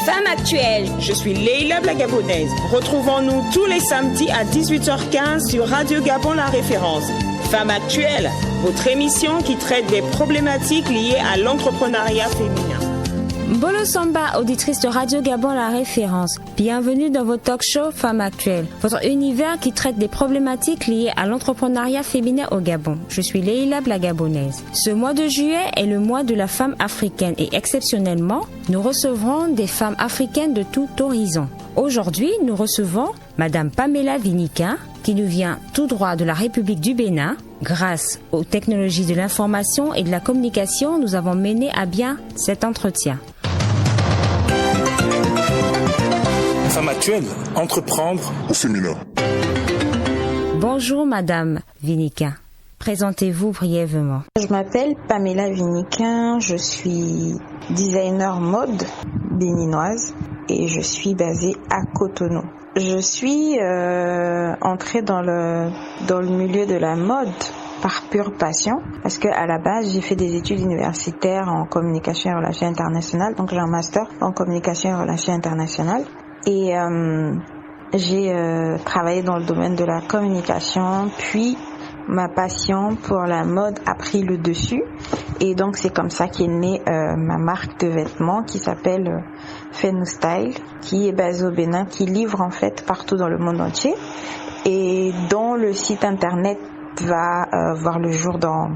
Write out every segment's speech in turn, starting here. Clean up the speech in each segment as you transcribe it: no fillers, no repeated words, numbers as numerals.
Femme actuelle. Je suis Leila la Gabonaise. Retrouvons-nous tous les samedis à 18h15 sur Radio Gabon La Référence. Femme actuelle, votre émission qui traite des problématiques liées à l'entrepreneuriat féminin. Mbolo Samba, auditrice de Radio Gabon La Référence. Bienvenue dans votre talk show Femme actuelle, votre univers qui traite des problématiques liées à l'entrepreneuriat féminin au Gabon. Je suis Leila la Gabonaise. Ce mois de juillet est le mois de la femme africaine et exceptionnellement, nous recevrons des femmes africaines de tout horizon. Aujourd'hui, nous recevons Madame Pamela Vinika, qui nous vient tout droit de la République du Bénin. Grâce aux technologies de l'information et de la communication, nous avons mené à bien cet entretien. Femme actuelle, entreprendre au féminin. Bonjour Madame Vinika. Présentez-vous brièvement. Je m'appelle Pamela Vinika, je suis designer mode béninoise et je suis basée à Cotonou. Je suis entrée dans le milieu de la mode par pure passion parce que à la base j'ai fait des études universitaires en communication et relations internationales, donc j'ai un master en communication et relations internationales et j'ai travaillé dans le domaine de la communication, puis ma passion pour la mode a pris le dessus et donc c'est comme ça qu'est née ma marque de vêtements qui s'appelle Fenou Style, qui est basée au Bénin, qui livre en fait partout dans le monde entier et dont le site internet va voir le jour dans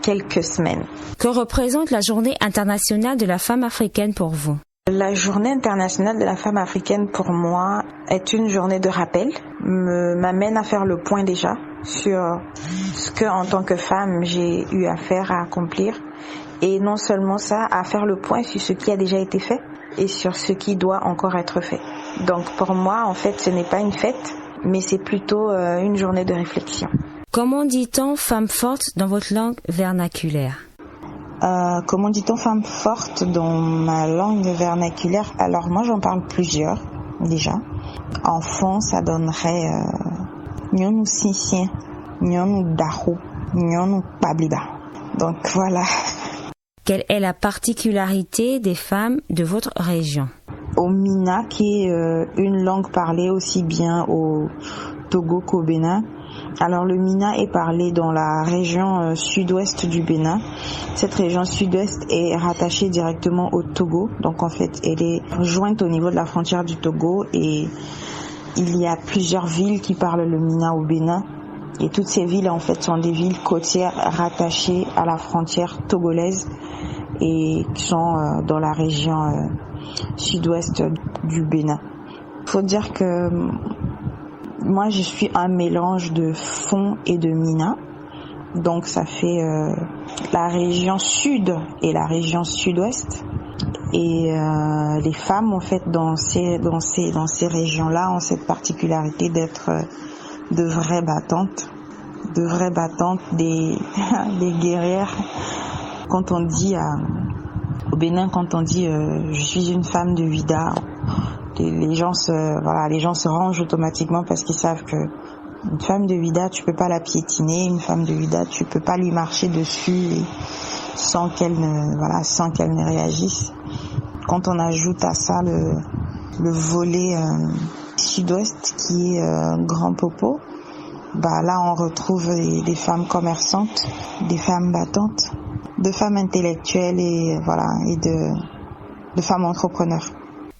quelques semaines. Que représente la Journée internationale de la femme africaine pour vous ? La Journée internationale de la femme africaine pour moi est une journée de rappel, m'amène à faire le point déjà sur ce que en tant que femme j'ai eu à faire, à accomplir et non seulement ça, à faire le point sur ce qui a déjà été fait et sur ce qui doit encore être fait. Donc pour moi en fait ce n'est pas une fête mais c'est plutôt une journée de réflexion. Comment dit-on femme forte dans votre langue vernaculaire ? Comment dit-on femme forte dans ma langue vernaculaire ? Alors moi j'en parle plusieurs déjà. Enfant ça donnerait Nyonou Sisien, Nyonou Darou, Nyonou Pabliba. Donc voilà. Quelle est la particularité des femmes de votre région ? Au Mina, qui est une langue parlée aussi bien au Togo qu'au Bénin. Alors le Mina est parlé dans la région sud-ouest du Bénin. Cette région sud-ouest est rattachée directement au Togo. Donc en fait, elle est jointe au niveau de la frontière du Togo et il y a plusieurs villes qui parlent le Mina au Bénin. Et toutes ces villes en fait sont des villes côtières rattachées à la frontière togolaise et qui sont dans la région sud-ouest du Bénin. Il faut dire que moi je suis un mélange de Fon et de Mina. Donc ça fait la région sud et la région sud-ouest. Et les femmes en fait dans ces régions-là ont cette particularité d'être de vraies battantes, des guerrières. Quand on dit au Bénin, quand on dit je suis une femme de Vida, les gens se rangent automatiquement parce qu'ils savent que une femme de Vida, tu peux pas la piétiner, une femme de Vida, tu peux pas lui marcher dessus sans qu'elle ne réagisse. Quand on ajoute à ça le volet sud-ouest qui est Grand Popo, là on retrouve des femmes commerçantes, des femmes battantes, de femmes intellectuelles et de femmes entrepreneurs.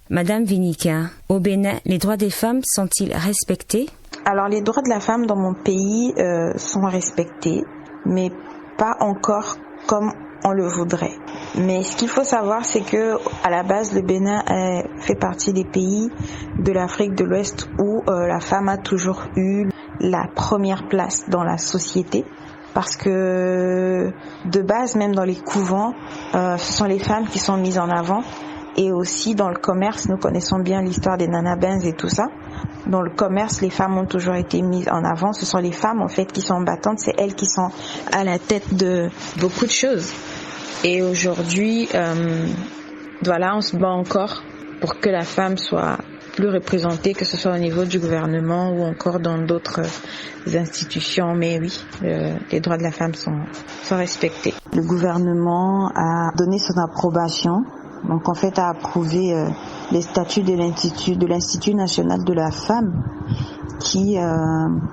Madame Vinika, au Bénin, les droits des femmes sont-ils respectés ? Alors les droits de la femme dans mon pays sont respectés, mais pas encore comme on le voudrait. Mais ce qu'il faut savoir, c'est que à la base, le Bénin fait partie des pays de l'Afrique de l'Ouest où la femme a toujours eu la première place dans la société. Parce que de base, même dans les couvents, ce sont les femmes qui sont mises en avant. Et aussi dans le commerce, nous connaissons bien l'histoire des nanabins et tout ça. Dans le commerce, les femmes ont toujours été mises en avant. Ce sont les femmes en fait qui sont battantes, c'est elles qui sont à la tête de beaucoup de choses. Et aujourd'hui, on se bat encore pour que la femme soit plus représentée, que ce soit au niveau du gouvernement ou encore dans d'autres institutions. Mais oui, les droits de la femme sont respectés. Le gouvernement a donné son approbation, donc en fait a approuvé les statuts de l'Institut national de la femme, qui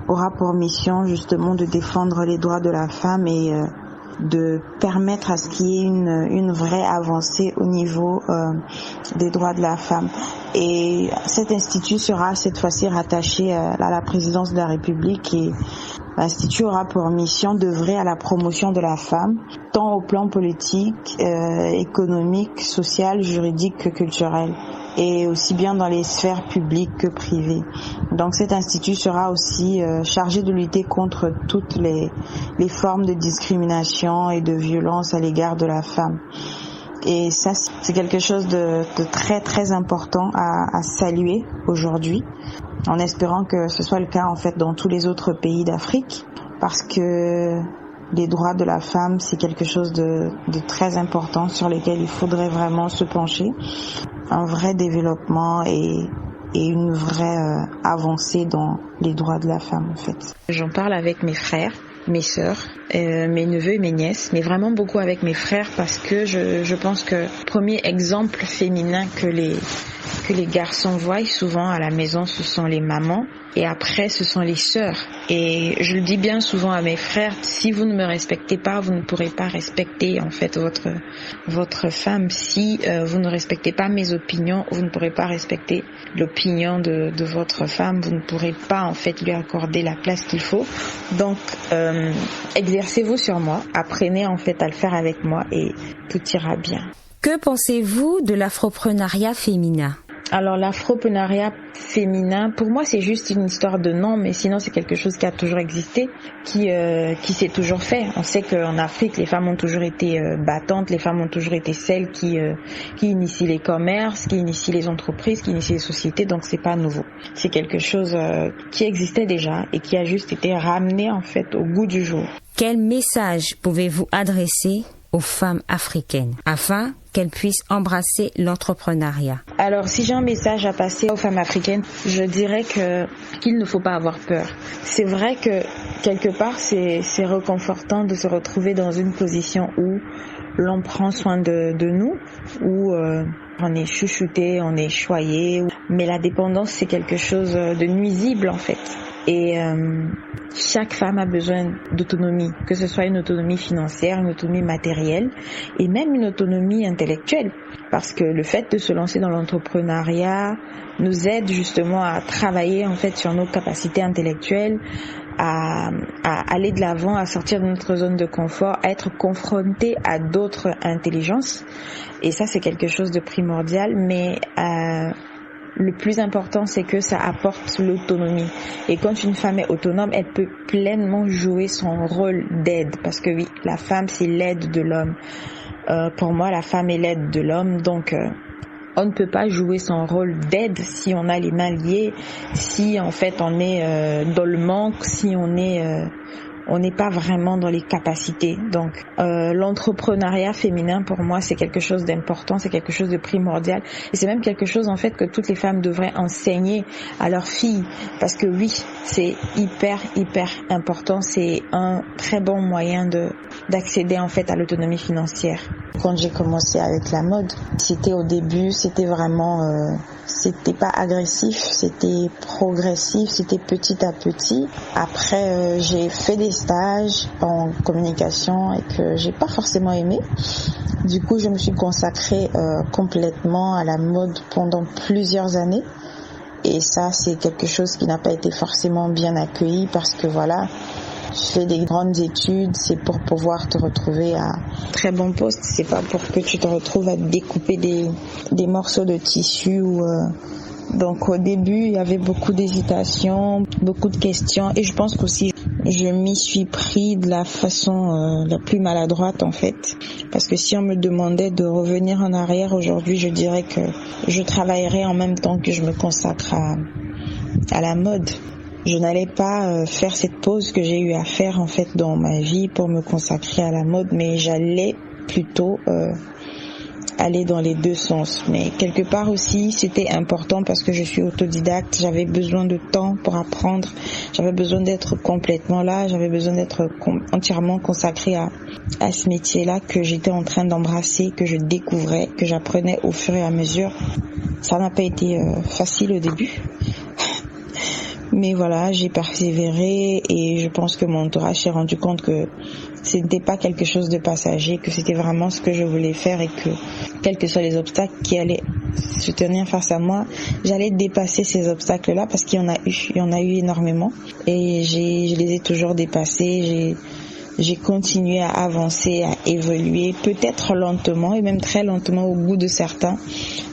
aura pour mission justement de défendre les droits de la femme et de permettre à ce qu'il y ait une vraie avancée au niveau des droits de la femme. Et cet institut sera cette fois-ci rattaché à la présidence de la République, et l'institut aura pour mission d'œuvrer à la promotion de la femme, tant au plan politique, économique, social, juridique que culturel, et aussi bien dans les sphères publiques que privées. Donc cet institut sera aussi chargé de lutter contre toutes les formes de discrimination et de violence à l'égard de la femme. Et ça, c'est quelque chose de très très important à saluer aujourd'hui, en espérant que ce soit le cas en fait dans tous les autres pays d'Afrique, parce que les droits de la femme, c'est quelque chose de très important sur lesquels il faudrait vraiment se pencher. Un vrai développement et une vraie avancée dans les droits de la femme en fait. J'en parle avec mes frères, mes sœurs, mes neveux et mes nièces, mais vraiment beaucoup avec mes frères, parce que je pense que le premier exemple féminin que les garçons voient souvent à la maison, ce sont les mamans, et après ce sont les sœurs. Et je le dis bien souvent à mes frères, si vous ne me respectez pas, vous ne pourrez pas respecter en fait votre femme. Si vous ne respectez pas mes opinions, vous ne pourrez pas respecter l'opinion de votre femme, vous ne pourrez pas en fait lui accorder la place qu'il faut. Donc exercez-vous sur moi, apprenez en fait à le faire avec moi et tout ira bien. Que pensez-vous de l'afropreneuriat féminin ? Alors l'afropreneuriat féminin, pour moi c'est juste une histoire de nom, mais sinon c'est quelque chose qui a toujours existé, qui s'est toujours fait. On sait qu'en Afrique les femmes ont toujours été battantes, les femmes ont toujours été celles qui initient les commerces, qui initient les entreprises, qui initient les sociétés, donc c'est pas nouveau. C'est quelque chose qui existait déjà et qui a juste été ramené en fait au goût du jour. Quel message pouvez-vous adresser aux femmes africaines afin qu'elles puissent embrasser l'entrepreneuriat? Alors, si j'ai un message à passer aux femmes africaines, je dirais qu'il ne faut pas avoir peur. C'est vrai que quelque part, c'est réconfortant de se retrouver dans une position où l'on prend soin de nous, où on est chouchouté, on est choyé, mais la dépendance, c'est quelque chose de nuisible en fait. Et chaque femme a besoin d'autonomie, que ce soit une autonomie financière, une autonomie matérielle et même une autonomie intellectuelle. Parce que le fait de se lancer dans l'entrepreneuriat nous aide justement à travailler en fait sur nos capacités intellectuelles, à aller de l'avant, à sortir de notre zone de confort, à être confronté à d'autres intelligences. Et ça, c'est quelque chose de primordial, mais le plus important, c'est que ça apporte l'autonomie. Et quand une femme est autonome, elle peut pleinement jouer son rôle d'aide. Parce que oui, la femme, c'est l'aide de l'homme. Pour moi, la femme est l'aide de l'homme. Donc, on ne peut pas jouer son rôle d'aide si on a les mains liées, si en fait on est dans le manque, si on n'est pas vraiment dans les capacités. Donc l'entrepreneuriat féminin pour moi c'est quelque chose d'important, c'est quelque chose de primordial et c'est même quelque chose en fait que toutes les femmes devraient enseigner à leurs filles parce que oui, c'est hyper important, c'est un très bon moyen d'accéder en fait à l'autonomie financière. Quand j'ai commencé avec la mode, c'était au début, c'était vraiment c'était pas agressif, c'était progressif, c'était petit à petit. Après j'ai fait des stages en communication et que j'ai pas forcément aimé. Du coup, je me suis consacrée complètement à la mode pendant plusieurs années. Et ça, c'est quelque chose qui n'a pas été forcément bien accueilli parce que voilà, je fais des grandes études, c'est pour pouvoir te retrouver à très bon poste, c'est pas pour que tu te retrouves à découper des morceaux de tissu ou donc au début, il y avait beaucoup d'hésitations, beaucoup de questions et je pense qu'aussi je m'y suis pris de la façon la plus maladroite en fait. Parce que si on me demandait de revenir en arrière aujourd'hui, je dirais que je travaillerais en même temps que je me consacre à la mode. Je n'allais pas faire cette pause que j'ai eu à faire en fait dans ma vie pour me consacrer à la mode, mais j'allais plutôt aller dans les deux sens. Mais quelque part aussi, c'était important parce que je suis autodidacte. J'avais besoin de temps pour apprendre. J'avais besoin d'être complètement là. J'avais besoin d'être entièrement consacrée à ce métier-là que j'étais en train d'embrasser, que je découvrais, que j'apprenais au fur et à mesure. Ça n'a pas été facile au début. Mais voilà, j'ai persévéré et je pense que mon entourage s'est rendu compte que ce n'était pas quelque chose de passager, que c'était vraiment ce que je voulais faire et que quels que soient les obstacles qui allaient se tenir face à moi, j'allais dépasser ces obstacles-là parce qu'il y en a eu énormément et je les ai toujours dépassés. J'ai continué à avancer, à évoluer, peut-être lentement et même très lentement au bout de certains,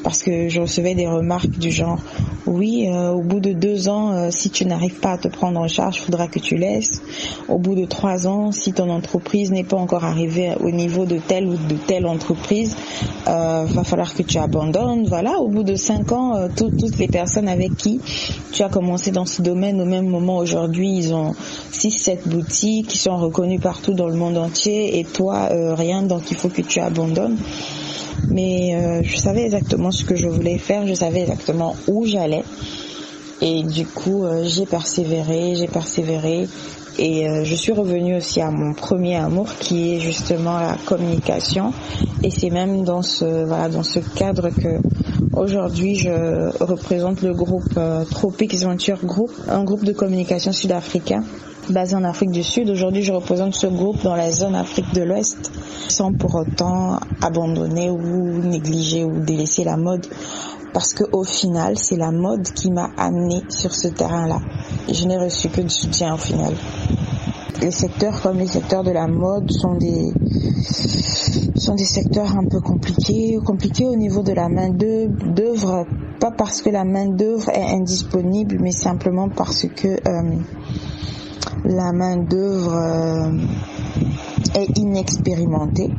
parce que je recevais des remarques du genre « Oui, au bout de 2 ans, si tu n'arrives pas à te prendre en charge, il faudra que tu laisses. Au bout de 3 ans, si ton entreprise n'est pas encore arrivée au niveau de telle ou de telle entreprise, va falloir que tu abandonnes. » Voilà, au bout de 5 ans, toutes les personnes avec qui tu as commencé dans ce domaine au même moment aujourd'hui, ils ont 6-7 boutiques qui sont reconnues partout dans le monde entier et toi, rien, donc il faut que tu abandonnes. Mais je savais exactement ce que je voulais faire, je savais exactement où j'allais et du coup j'ai persévéré et je suis revenue aussi à mon premier amour qui est justement la communication et c'est même dans ce cadre que aujourd'hui je représente le groupe Tropics Venture Group, un groupe de communication sud-africain basé en Afrique du Sud. Aujourd'hui, je représente ce groupe dans la zone Afrique de l'Ouest, sans pour autant abandonner ou négliger ou délaisser la mode. Parce que au final, c'est la mode qui m'a amenée sur ce terrain-là. Je n'ai reçu que du soutien au final. Les secteurs comme les secteurs de la mode sont des secteurs un peu compliqués au niveau de la main-d'œuvre, pas parce que la main-d'œuvre est indisponible, mais simplement parce que la main-d'œuvre est inexpérimentée.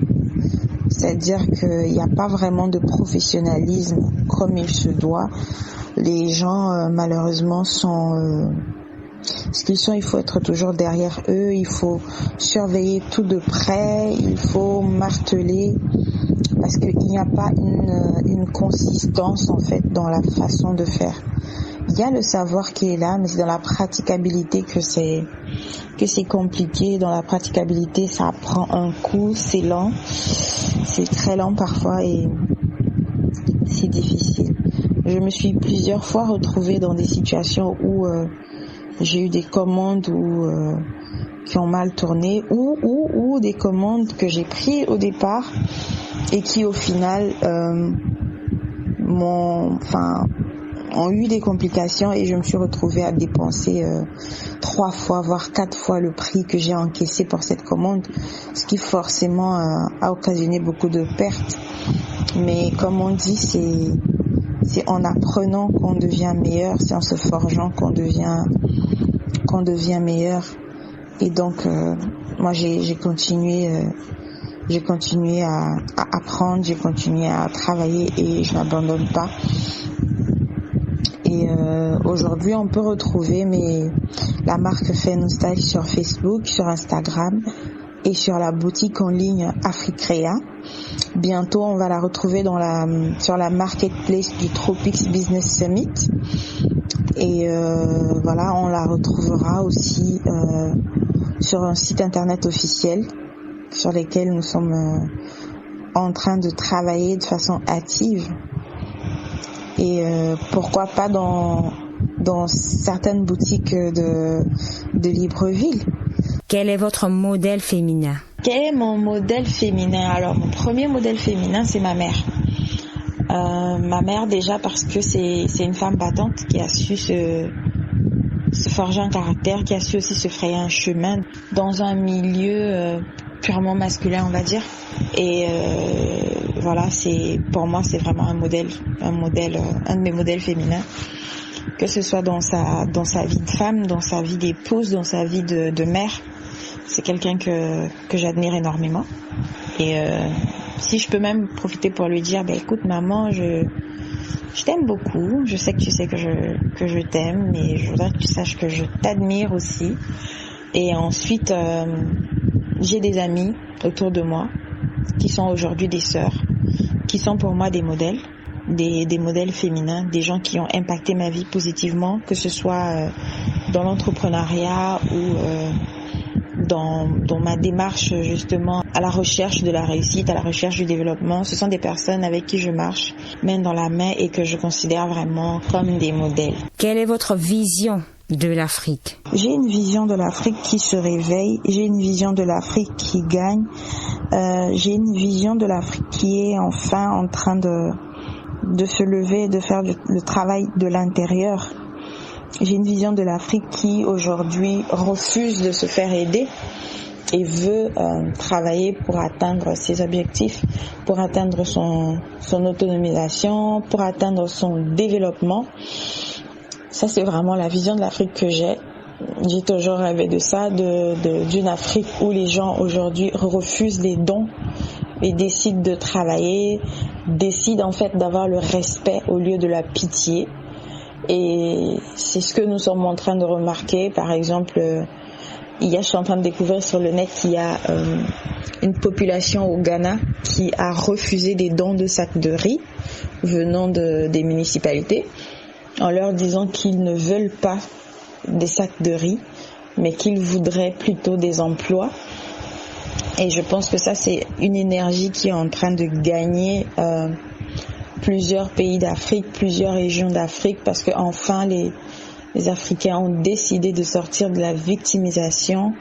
C'est-à-dire qu'il n'y a pas vraiment de professionnalisme comme il se doit. Les gens, malheureusement, sont ce qu'ils sont. Il faut être toujours derrière eux, il faut surveiller tout de près, il faut marteler, parce qu'il n'y a pas une consistance en fait dans la façon de faire. Il y a le savoir qui est là, mais c'est dans la praticabilité que c'est compliqué. Dans la praticabilité, ça prend un coup, c'est lent, c'est très lent parfois et c'est difficile. Je me suis plusieurs fois retrouvée dans des situations où j'ai eu des commandes qui ont mal tourné ou des commandes que j'ai prises au départ et qui au final ont eu des complications et je me suis retrouvée à dépenser 3 fois voire 4 fois le prix que j'ai encaissé pour cette commande, ce qui forcément a occasionné beaucoup de pertes. Mais comme on dit, c'est en apprenant qu'on devient meilleur, c'est en se forgeant qu'on devient meilleur. Et donc moi j'ai continué à apprendre, j'ai continué à travailler et je n'abandonne pas. Et aujourd'hui, on peut retrouver la marque Fenostyle sur Facebook, sur Instagram et sur la boutique en ligne Africrea. Bientôt, on va la retrouver sur la marketplace du Tropics Business Summit. Et voilà, on la retrouvera aussi sur un site internet officiel sur lequel nous sommes en train de travailler de façon active. Et pourquoi pas dans certaines boutiques de Libreville. Quel est votre modèle féminin? Quel est mon modèle féminin? Alors, mon premier modèle féminin, c'est ma mère. Ma mère, déjà parce que c'est une femme battante qui a su se forger un caractère, qui a su aussi se frayer un chemin dans un milieu purement masculin, on va dire. Et voilà, pour moi, c'est vraiment un de mes modèles féminins. Que ce soit dans sa vie de femme, dans sa vie d'épouse, dans sa vie de mère. C'est quelqu'un que j'admire énormément. Et si je peux même profiter pour lui dire, écoute maman, je t'aime beaucoup. Je sais que tu sais que je t'aime, mais je voudrais que tu saches que je t'admire aussi. Et ensuite, j'ai des amis autour de moi qui sont aujourd'hui des sœurs, qui sont pour moi des modèles. Des modèles féminins, des gens qui ont impacté ma vie positivement, que ce soit dans l'entrepreneuriat ou dans ma démarche justement à la recherche de la réussite, à la recherche du développement. Ce sont des personnes avec qui je marche main dans la main et que je considère vraiment comme des modèles. Quelle est votre vision de l'Afrique? J'ai une vision de l'Afrique qui se réveille, j'ai une vision de l'Afrique qui gagne, j'ai une vision de l'Afrique qui est enfin en train de se lever, de faire le travail de l'intérieur. J'ai une vision de l'Afrique qui aujourd'hui refuse de se faire aider et veut travailler pour atteindre ses objectifs, pour atteindre son autonomisation, pour atteindre son développement. Ça, c'est vraiment la vision de l'Afrique que j'ai. J'ai toujours rêvé de ça, d'une Afrique où les gens aujourd'hui refusent les dons et décident de travailler, décident en fait d'avoir le respect au lieu de la pitié. Et c'est ce que nous sommes en train de remarquer. Par exemple, je suis en train de découvrir sur le net qu'il y a une population au Ghana qui a refusé des dons de sacs de riz venant des municipalités en leur disant qu'ils ne veulent pas des sacs de riz, mais qu'ils voudraient plutôt des emplois. Et je pense que ça, c'est une énergie qui est en train de gagner plusieurs pays d'Afrique, plusieurs régions d'Afrique, parce que enfin les Africains ont décidé de sortir de la victimisation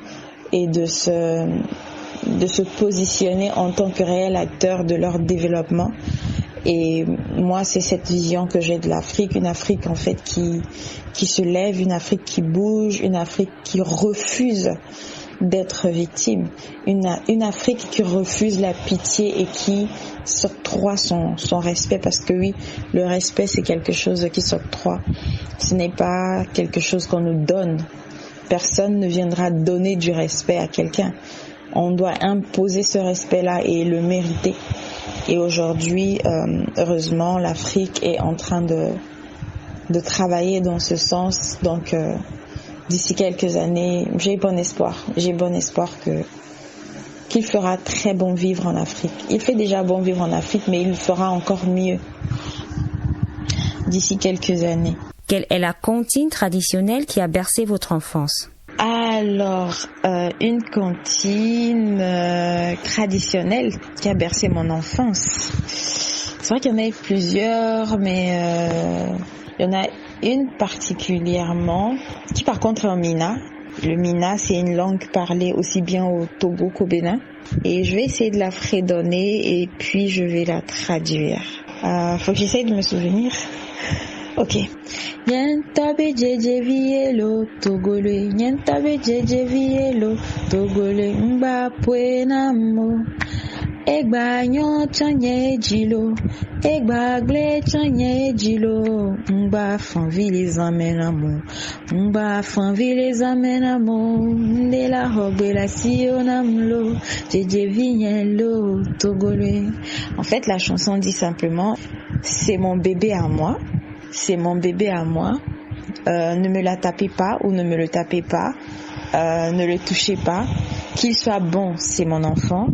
et de se positionner en tant que réel acteur de leur développement. Et moi, c'est cette vision que j'ai de l'Afrique, une Afrique en fait qui se lève, une Afrique qui bouge, une Afrique qui refuse d'être victime, une Afrique qui refuse la pitié et qui s'octroie son respect, parce que oui, le respect c'est quelque chose qui s'octroie, ce n'est pas quelque chose qu'on nous donne. Personne ne viendra donner du respect à quelqu'un, on doit imposer ce respect-là et le mériter. Et aujourd'hui, heureusement, l'Afrique est en train de travailler dans ce sens, donc d'ici quelques années, j'ai bon espoir qu'il fera très bon vivre en Afrique. Il fait déjà bon vivre en Afrique, mais il fera encore mieux d'ici quelques années. Quelle est la comptine traditionnelle qui a bercé votre enfance? Alors, une comptine traditionnelle qui a bercé mon enfance. C'est vrai qu'il y en a eu plusieurs, mais il y en a une particulièrement qui par contre est en Mina. Le Mina, c'est une langue parlée aussi bien au Togo qu'au Bénin. Et je vais essayer de la fredonner et puis je vais la traduire. Faut que j'essaye de me souvenir. Ok. Nyantabe jeje vielo togole, nyantabe jeje vielo togole, mba puenamo. Egba nyon chanye jilo, egba gle chanye jilo, mba fanvi les amenamo, mba fanvi les amenamo, de la robe la sionamlo, jeje vielo togole. En fait, la chanson dit simplement, c'est mon bébé à moi. C'est mon bébé à moi, ne me la tapez pas ou ne me le tapez pas, ne le touchez pas, qu'il soit bon, c'est mon enfant,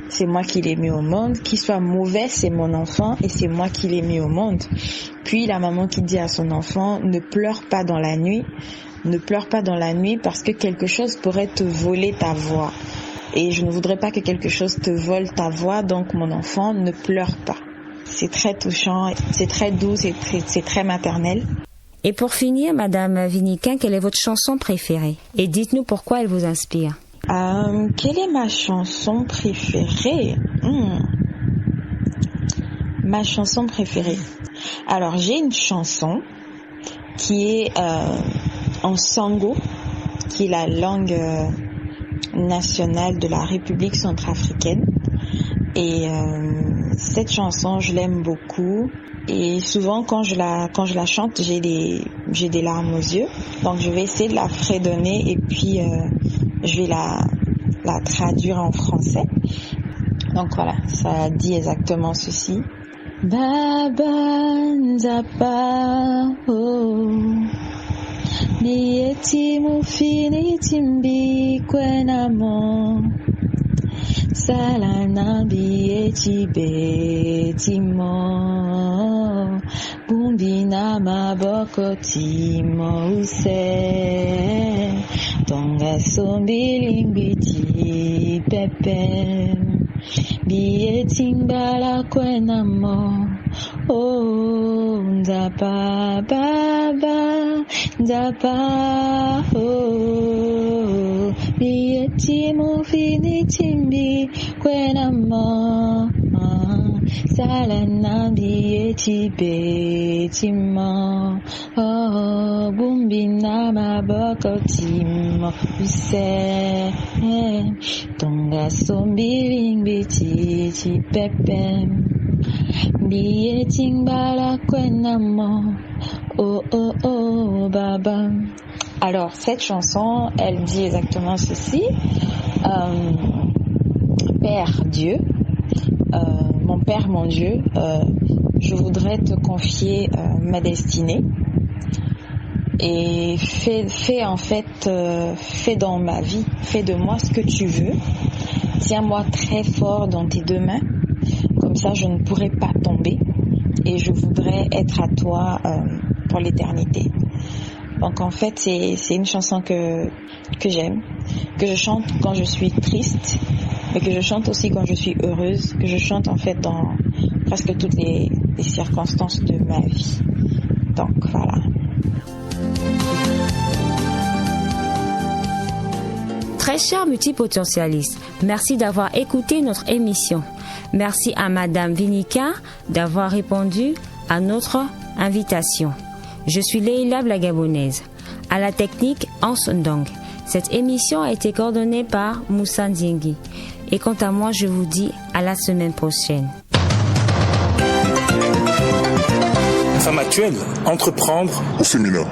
c'est moi qui l'ai mis au monde, qu'il soit mauvais, c'est mon enfant et c'est moi qui l'ai mis au monde. Puis la maman qui dit à son enfant, ne pleure pas dans la nuit, ne pleure pas dans la nuit parce que quelque chose pourrait te voler ta voix. Et je ne voudrais pas que quelque chose te vole ta voix, donc mon enfant, ne pleure pas. C'est très touchant, c'est très doux, c'est très maternel. Et pour finir, Madame Viniquin, quelle est votre chanson préférée? Et dites-nous pourquoi elle vous inspire. Quelle est ma chanson préférée? Ma chanson préférée. Alors, j'ai une chanson qui est en sango, qui est la langue nationale de la République centrafricaine. Et cette chanson, je l'aime beaucoup. Et souvent, quand je la chante, j'ai des larmes aux yeux. Donc, je vais essayer de la fredonner et puis je vais la traduire en français. Donc voilà, ça dit exactement ceci. Baba nzapa oh nieti mufini timbi kwenamo Salanambi etibetimo bumbina maboko timo use tonga sombilimbiti pepe bietimbala kwenamo oh nzapa baba nzapa oh bietimo finitimbi kwenamo salanambi etibetimo oh bumbina maboko timo use tonga sombilimbiti pepe bietimbala kwenamo oh oh oh baba. Alors cette chanson, elle dit exactement ceci. Père Dieu, mon Père, mon Dieu, je voudrais te confier ma destinée et fais dans ma vie, fais de moi ce que tu veux. Tiens-moi très fort dans tes deux mains, comme ça je ne pourrai pas tomber et je voudrais être à toi pour l'éternité. Donc en fait c'est une chanson que j'aime, que je chante quand je suis triste, mais que je chante aussi quand je suis heureuse, que je chante en fait dans presque toutes les circonstances de ma vie. Donc voilà. Très chers multipotentialistes, merci d'avoir écouté notre émission. Merci à Madame Vinica d'avoir répondu à notre invitation. Je suis Leila la Gabonaise. À la technique, Hans Ndong. Cette émission a été coordonnée par Moussa Ndiengi. Et quant à moi, je vous dis à la semaine prochaine. Femme actuelle, entreprendre au féminin.